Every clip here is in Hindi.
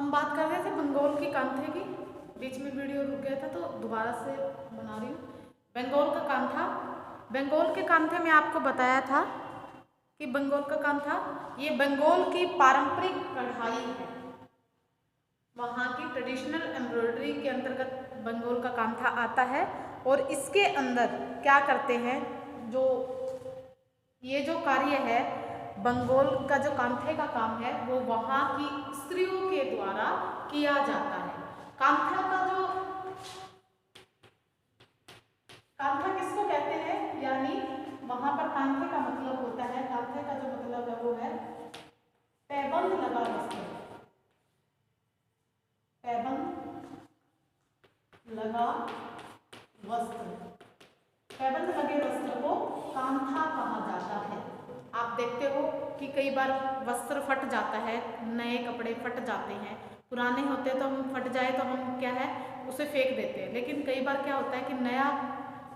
हम बात कर रहे थे बंगाल की कांथे की। बीच में वीडियो रुक गया था तो दोबारा से बना रही हूँ। बंगाल का कांथा, बंगाल के कांथे में आपको बताया था कि बंगाल का कांथा ये बंगाल की पारंपरिक कढ़ाई है, वहाँ की ट्रेडिशनल एम्ब्रॉयडरी के अंतर्गत बंगाल का कांथा आता है। और इसके अंदर क्या करते हैं, जो ये जो कार्य है बंगाल का जो कांथे का काम है वो वहाँ की स्त्रियों के द्वारा किया जाता है। कांथा का जो कांथा किसको कहते हैं, यानी वहां पर कांथे का मतलब होता है, कांथे का जो मतलब है वो है पैबंद लगा वस्त्र, पैबंद लगा वस्त्र, पैबंद लगे वस्त्र को कांथा कहा जाता है। आप देखते हो कि कई बार वस्त्र फट जाता है, नए कपड़े फट जाते हैं, पुराने होते हैं तो हम फट जाए तो हम क्या है उसे फेंक देते हैं, लेकिन कई बार क्या होता है कि नया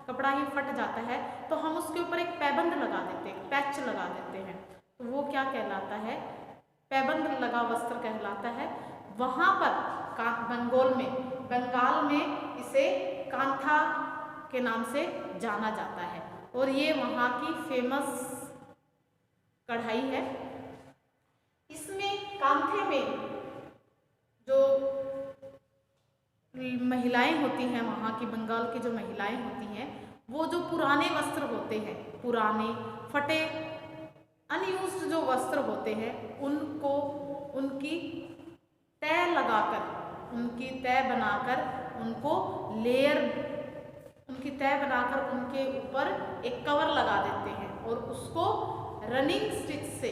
कपड़ा ही फट जाता है तो हम उसके ऊपर एक पैबंद लगा देते हैं, पैच लगा देते हैं, तो वो क्या कहलाता है, पैबंद लगा वस्त्र कहलाता है। वहाँ पर बंगाल में इसे कांथा के नाम से जाना जाता है और ये वहाँ की फेमस कढ़ाई है। इसमें कांथे में जो महिलाएं होती हैं, वहाँ की बंगाल की जो महिलाएं होती हैं, वो जो पुराने वस्त्र होते हैं, पुराने फटे अनयूज्ड जो वस्त्र होते हैं उनको उनकी तय लगाकर, उनकी तय बनाकर, उनको लेयर, उनकी तय बनाकर उनके ऊपर एक कवर लगा देते हैं और उसको रनिंग स्टिच से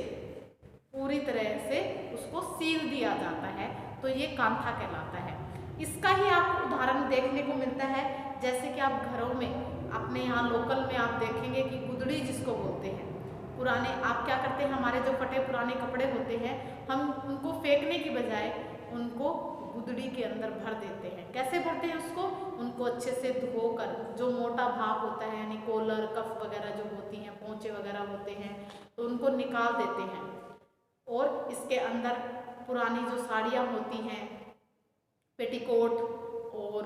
पूरी तरह से उसको सील दिया जाता है, तो ये कांथा कहलाता है। इसका ही आपको उदाहरण देखने को मिलता है, जैसे कि आप घरों में अपने यहाँ लोकल में आप देखेंगे कि गुदड़ी जिसको बोलते हैं, पुराने आप क्या करते हैं, हमारे जो फटे पुराने कपड़े होते हैं हम उनको फेंकने की बजाय उनको गुदड़ी के अंदर भर देते हैं। कैसे भरते हैं उसको, उनको अच्छे से धोकर, जो मोटा भाग होता है यानी कॉलर कफ वगैरह जो होती हैं, पोंचे वगैरह होते हैं, तो उनको निकाल देते हैं और इसके अंदर पुरानी जो साड़ियाँ होती हैं, पेटीकोट और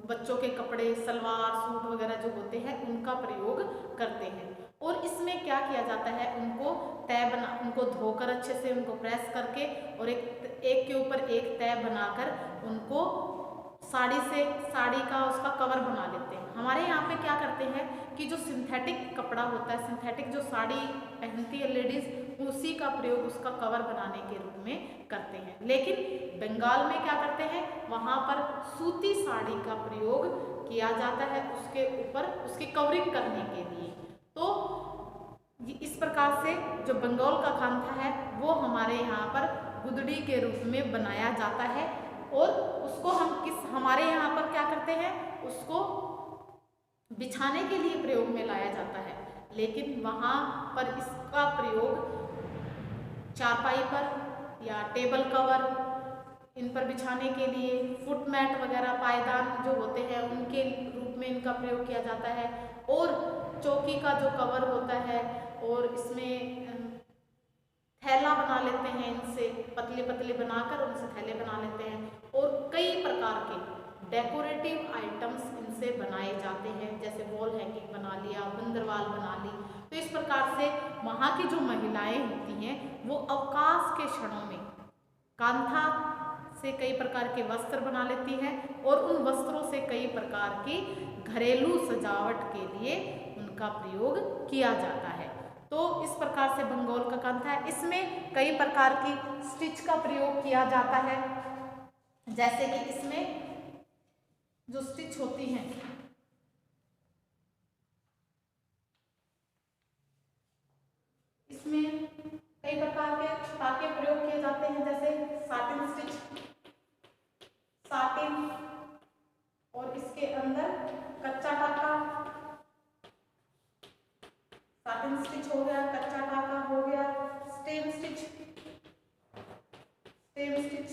बच्चों के कपड़े, सलवार सूट वगैरह जो होते हैं उनका प्रयोग करते हैं। और इसमें क्या किया जाता है, उनको तय बना, उनको धोकर अच्छे से उनको प्रेस करके और एक के ऊपर एक तय बनाकर उनको साड़ी का उसका कवर बना लेते हैं। हमारे यहाँ पे क्या करते हैं कि जो सिंथेटिक कपड़ा होता है, सिंथेटिक जो साड़ी पहनती है लेडीज, उसी का प्रयोग उसका कवर बनाने के रूप में करते हैं। लेकिन बंगाल में क्या करते हैं, वहाँ पर सूती साड़ी का प्रयोग किया जाता है उसके ऊपर उसकी कवरिंग करने के लिए। तो इस प्रकार से जो बंगाल का कांथा है वो हमारे यहाँ पर गुदड़ी के रूप में बनाया जाता है और उसको हम हमारे यहाँ पर क्या करते हैं, उसको बिछाने के लिए प्रयोग में लाया जाता है, लेकिन वहाँ पर इसका प्रयोग चारपाई पर या टेबल कवर इन पर बिछाने के लिए, फुट मैट वगैरह पायदान जो होते हैं उनके रूप में इनका प्रयोग किया जाता है। और चौकी का जो कवर होता है और इसमें थैला बना लेते हैं, इनसे पतले पतले बनाकर उनसे थैले बना लेते हैं और कई प्रकार के डेकोरेटिव आइटम्स इनसे बनाए जाते हैं, जैसे वॉल हैंगिंग बना लिया, बंदरवाल बना ली। तो इस प्रकार से वहाँ की जो महिलाएं होती हैं वो अवकाश के क्षणों में कांथा से कई प्रकार के वस्त्र बना लेती हैं और उन वस्त्रों से कई प्रकार की घरेलू सजावट के लिए उनका प्रयोग किया जाता है। तो इस प्रकार से बंगाल का कांथा है। इसमें कई प्रकार की स्टिच का प्रयोग किया जाता है, जैसे कि इसमें जो स्टिच होती हैं, इसमें कई प्रकार के टाके प्रयोग किए जाते हैं, जैसे साटिन स्टिच, साटिन, और इसके अंदर कच्चा टाका, साटिन स्टिच हो गया, कच्चा टाका हो गया, stem stitch, stem stitch,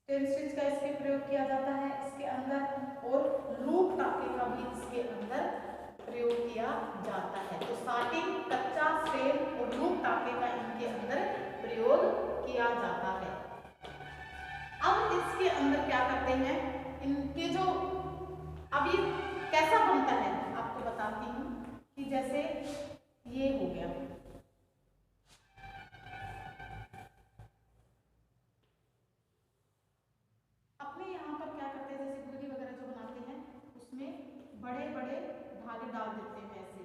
stem stitch का इसके प्रयोग किया जाता है इसके अंदर, और लूप टाके का भी इसके अंदर प्रयोग किया जाता है। तो साटिन, कच्चा, स्टेम और लूप टाके का इनके अंदर प्रयोग किया जाता है। अब इसके अंदर क्या करते हैं, इनके जो, अब ये कैसा बनता है आपको बताती हूँ कि जैसे ये हो गया, अपने यहाँ पर क्या करते हैं, जैसे गुदड़ी वगैरह जो बनाते हैं उसमें बड़े बड़े धागे डाल देते हैं, ऐसे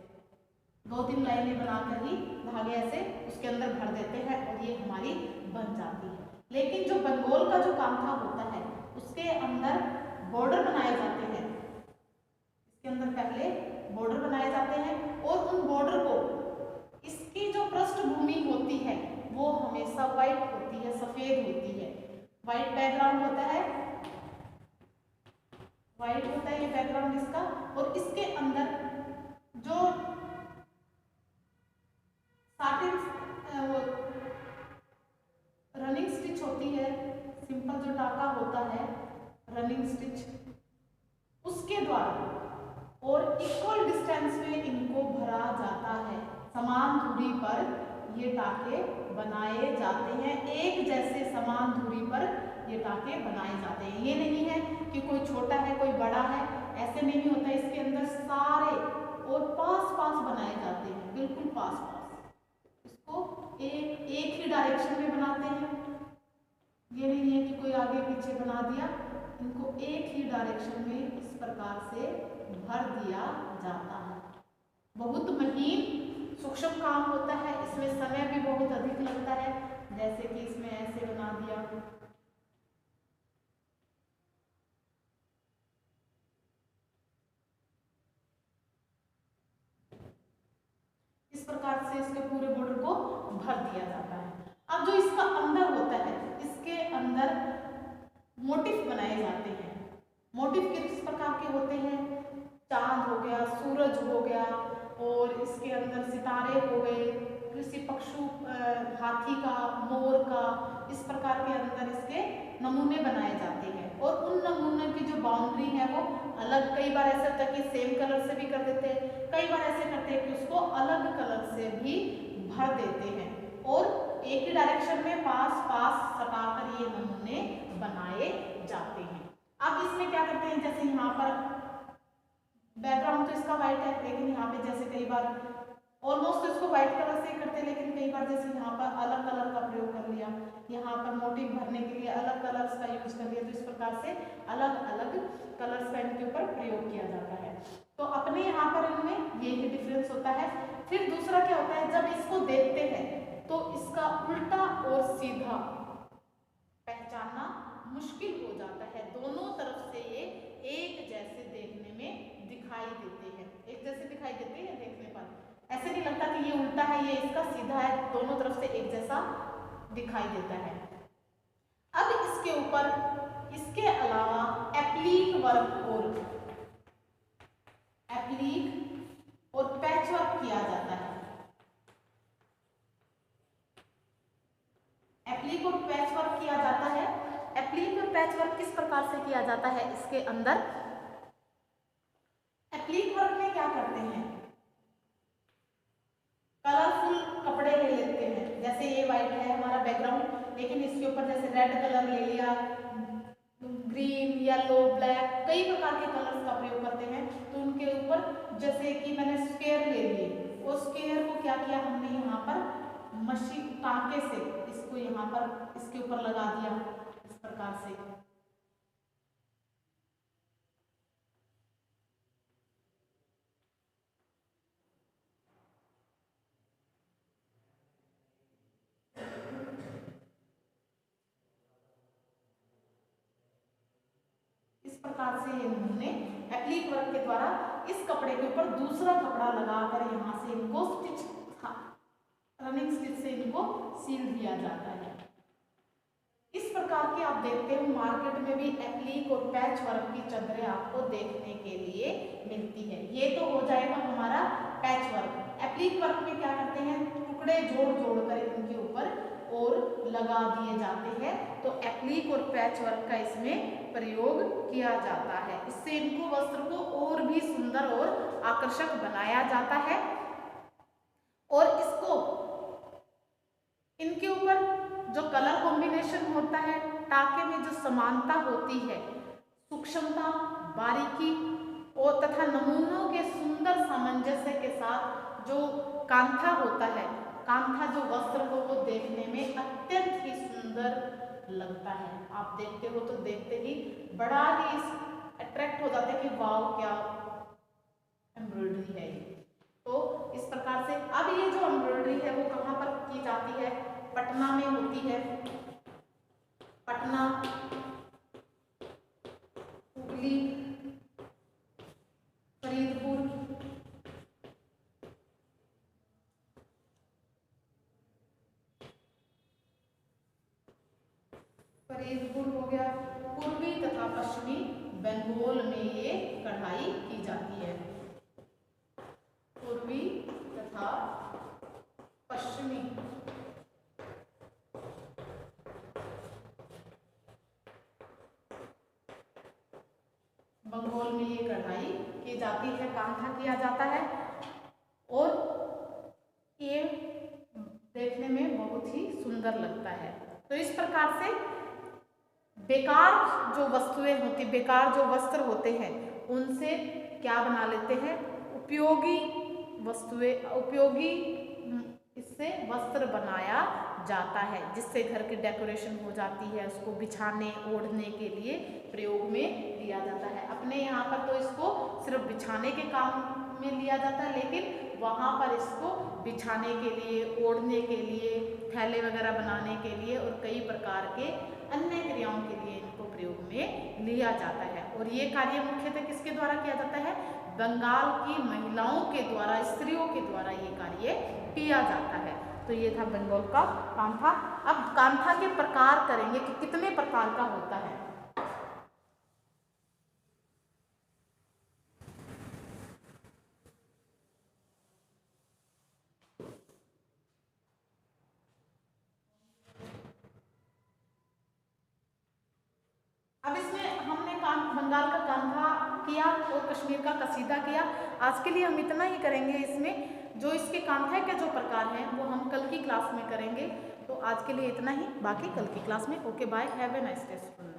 2-3 लाइनें बनाकर ही धागे ऐसे उसके अंदर भर देते हैं और ये हमारी बन जाती है। लेकिन जो बंगोल का जो कांथा होता है उसके अंदर बॉर्डर बनाए जाते हैं, इसके अंदर पहले बॉर्डर बनाए जाते हैं और उन बॉर्डर को, इसकी जो पृष्ठभूमि होती है वो हमेशा व्हाइट होती है, सफेद होती है, व्हाइट बैकग्राउंड होता है, व्हाइट होता है ये बैकग्राउंड इसका। और इसके अंदर जो रनिंग स्टिच होती है, सिंपल जो टाका होता है रनिंग स्टिच, उसके द्वारा और इक्वल डिस्टेंस में इनको भरा जाता है, समान दूरी पर ये टाके बनाए जाते हैं, एक जैसे समान दूरी पर ये टाके बनाए जाते हैं। ये नहीं है कि कोई छोटा है कोई बड़ा है, ऐसे नहीं होता, इसके अंदर सारे और पास पास बनाए जाते हैं, बिल्कुल पास पास, इसको एक ही डायरेक्शन में बनाते हैं। ये नहीं है कि कोई आगे पीछे बना दिया, इनको एक ही डायरेक्शन में इस प्रकार से भर दिया जाता है। बहुत महीन सूक्ष्म काम होता है, इसमें समय भी बहुत अधिक लगता है, जैसे कि इसमें ऐसे बना दिया, इस प्रकार से इसके पूरे बॉर्डर को भर दिया जाता है। अब जो इसका अंदर होता है, इसके अंदर मोटिफ बनाए जाते हैं। मोटिफ किस प्रकार के होते हैं, चांद हो गया, सूरज हो गया, और इसके अंदर सितारे हो गए, किसी पक्षु, हाथी का, मोर का, इस प्रकार के अंदर इसके नमूने बनाए जाते हैं। और उन नमूने की जो बाउंड्री है वो अलग, कई बार ऐसा होता है कि सेम कलर से भी कर देते हैं, कई बार ऐसे करते हैं कि उसको अलग कलर से भी भर देते हैं, और एक ही डायरेक्शन में पास पास सटाकर ये नमूने बनाए जाते हैं। अब इसमें क्या करते हैं, जैसे यहाँ पर बैकग्राउंड तो इसका व्हाइट है, लेकिन यहाँ पे जैसे कई बार ऑलमोस्ट तो इसको व्हाइट कलर से ही करते हैं, लेकिन कई बार जैसे यहाँ पर अलग कलर का प्रयोग कर लिया, यहाँ पर मोटिव भरने के लिए अलग कलर्स का यूज कर लिया, तो इस प्रकार से अलग अलग कलर्स का इनके ऊपर प्रयोग किया जाता है। तो अपने यहाँ पर इनमें यही डिफरेंस होता है। फिर दूसरा क्या होता है, जब इसको देखते हैं तो इसका उल्टा और सीधा पहचानना मुश्किल हो जाता है, दोनों तरफ से ये एक जैसे देखने में दिखाई देते हैं, एक जैसे दिखाई देते हैं देखने पर, ऐसे नहीं लगता कि ये उल्टा है ये इसका सीधा है, दोनों तरफ से एक जैसा दिखाई देता है। अब इसके ऊपर इसके अलावा एप्लीक वर्क और पैच वर्क किया जाता है। एप्लीक और पैच वर्क किया जाता है। एप्लीक और पैच वर्क किस प्रकार से किया जाता है, इसके अंदर एप्लीक वर्क में क्या करते हैं, कलरफुल कपड़े ले लेते हैं, जैसे ये व्हाइट है हमारा बैकग्राउंड, लेकिन इसके ऊपर जैसे रेड कलर ले लिया, ग्रीन, येलो, ब्लैक, कई प्रकार के कलर्स का प्रयोग करते हैं। तो उनके ऊपर जैसे कि मैंने स्क्वायर ले लिए, और स्क्वायर को क्या किया हमने यहाँ पर मशीन टाँके से इसको यहाँ पर इसके ऊपर लगा दिया, इस प्रकार से। इस प्रकार से ये हमने एप्लीक वर्क के द्वारा इस कपड़े के ऊपर दूसरा कपड़ा लगाकर यहाँ से इनको स्टिच, रनिंग स्टिच से इनको सील दिया जाता है। इस प्रकार के आप देखते हो मार्केट में भी एप्लीक और पैच वर्क की चादरें आपको देखने के लिए मिलती है। ये तो हो जाएगा हमारा पैच वर्क। एप्लीक वर्क में क्या करते हैं, टुकड़े जोड़ जोड़ कर इनके ऊपर और लगा दिए जाते हैं। तो एप्लीक और पैच वर्क का इसमें प्रयोग किया जाता है, इससे इनको वस्त्र को और भी सुंदर और आकर्षक बनाया जाता है। और इसको इनके ऊपर जो कलर कॉम्बिनेशन होता है, टाके में जो समानता होती है, सूक्ष्मता, बारीकी और तथा नमूनों के सुंदर सामंजस्य के साथ जो कांथा होता है, कांथा जो वस्त्र हो वो देखने में अत्यंत ही सुंदर लगता है। आप देखते हो तो देखते ही बड़ा ही अट्रैक्ट हो जाते हैं कि वाव क्या एम्ब्रॉयडरी है ये। तो इस प्रकार से अब ये जो एम्ब्रॉयडरी है वो कहाँ पर की जाती है? पटना में होती है। पटना, हुगली, फरीदपुर, हो गया, पूर्वी तथा पश्चिमी बंगाल में ये कढ़ाई की जाती है। पूर्वी तथा पश्चिमी बंगाल में ये कढ़ाई की जाती है, कांथा किया जाता है और ये देखने में बहुत ही सुंदर लगता है। तो इस प्रकार से बेकार जो वस्तुएं होती, बेकार जो वस्त्र होते हैं उनसे क्या बना लेते हैं? उपयोगी वस्तुएं, उपयोगी इससे वस्त्र बनाया जाता है, जिससे घर की डेकोरेशन हो जाती है, उसको बिछाने ओढ़ने के लिए प्रयोग में लिया जाता है। अपने यहाँ पर तो इसको सिर्फ बिछाने के काम में लिया जाता है, लेकिन वहाँ पर इसको बिछाने के लिए, ओढ़ने के लिए, थैले वगैरह बनाने के लिए और कई प्रकार के अन्य क्रियाओं के लिए इनको प्रयोग में लिया जाता है। और ये कार्य मुख्यतः किसके द्वारा किया जाता है? बंगाल की महिलाओं के द्वारा, स्त्रियों के द्वारा ये कार्य किया जाता है। तो ये था बंगाल का कांथा। अब कांथा के प्रकार करेंगे कि कितने प्रकार का होता है। अब इसमें हमने बंगाल का कांथा किया और कश्मीर का कसीदा किया। आज के लिए हम इतना ही करेंगे। इसमें जो इसके कांथा के जो प्रकार हैं वो हम कल की क्लास में करेंगे। तो आज के लिए इतना ही, बाकी कल की क्लास में। Okay bye, have a nice day student.